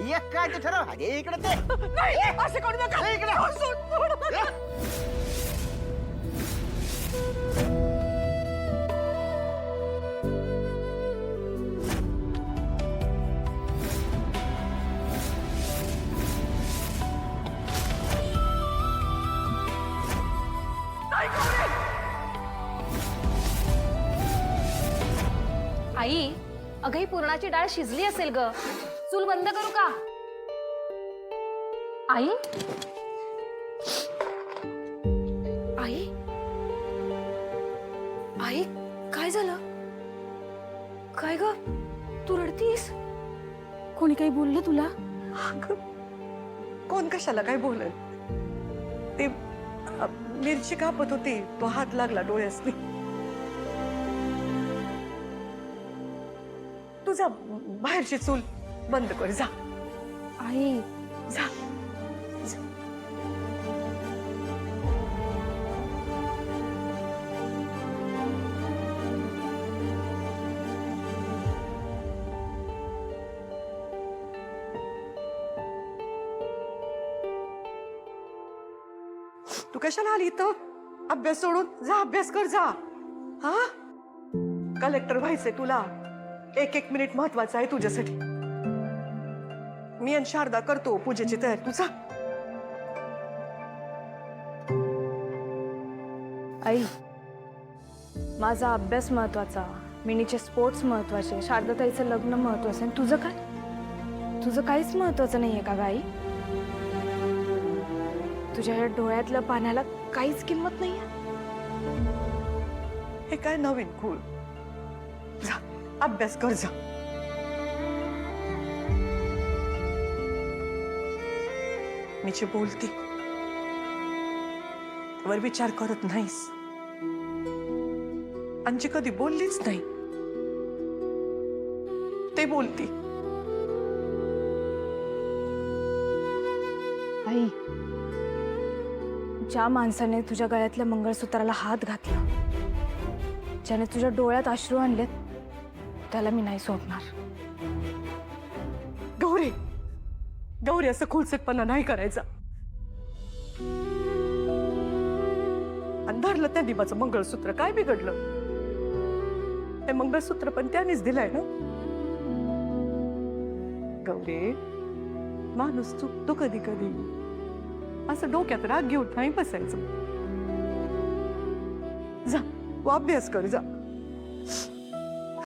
एक काय ते ठरव. अरे इकडे ते नाही असं करू नका. ए, इकडे. सोडू नका. नाही गौरी. आई, अगं ही पुरणाची डाळ शिजली असेल ग. चूल बंद करू का? आई, आई, आई, काय झालं? काय ग, तू रडतीस? कोणी काही बोललं तुला? कोण कशाला काय बोलल? ते मिरची कापत होती, तो हात लागला डोळ्यासनी. तुझा बाहेरची चूल बंद कर जा. आई, जा. तू कशाला आली इथं? अभ्यास सोडून जा, अभ्यास कर जा. हा, कलेक्टर व्हायचंय तुला. एक एक मिनिट महत्वाचा आहे तुझ्यासाठी. मी आणि शारदा करतो पूजेची तयारी. तुझा आई, माझा अभ्यास महत्वाचा, मिनीचे स्पोर्ट्स महत्वाचे, शारदाताईचं लग्न महत्वाचं, आणि तुझं काय? तुझं काहीच महत्वाचं नाहीये का ग आई? तुझ्या या डोळ्यातल्या पाण्याला काहीच किंमत नाहीये? हे काय नवीन खूळ? जा, अभ्यास कर जा. मी जे बोलते वर विचार करत नाहीस. अंजी कधी बोललीच नाही, ते बोलती. आई, ज्या माणसाने तुझ्या गळ्यातल्या मंगळसूत्राला हात घातला, ज्याने तुझ्या डोळ्यात अश्रू आणलेत, त्याला मी नाही सोडणार. गौरी, गौरी, असं खुलसटपणा नाही करायचा. आणि धरलं त्या दिबाचं मंगळसूत्र, काय बिघडलं? ते मंगळसूत्र पण त्यानेच दिलंय ना. गौरी, माणूस चुकतो कधी कधी. असं डोक्यात राग घेऊन नाही बसायचं. जा, तू अभ्यास कर जा.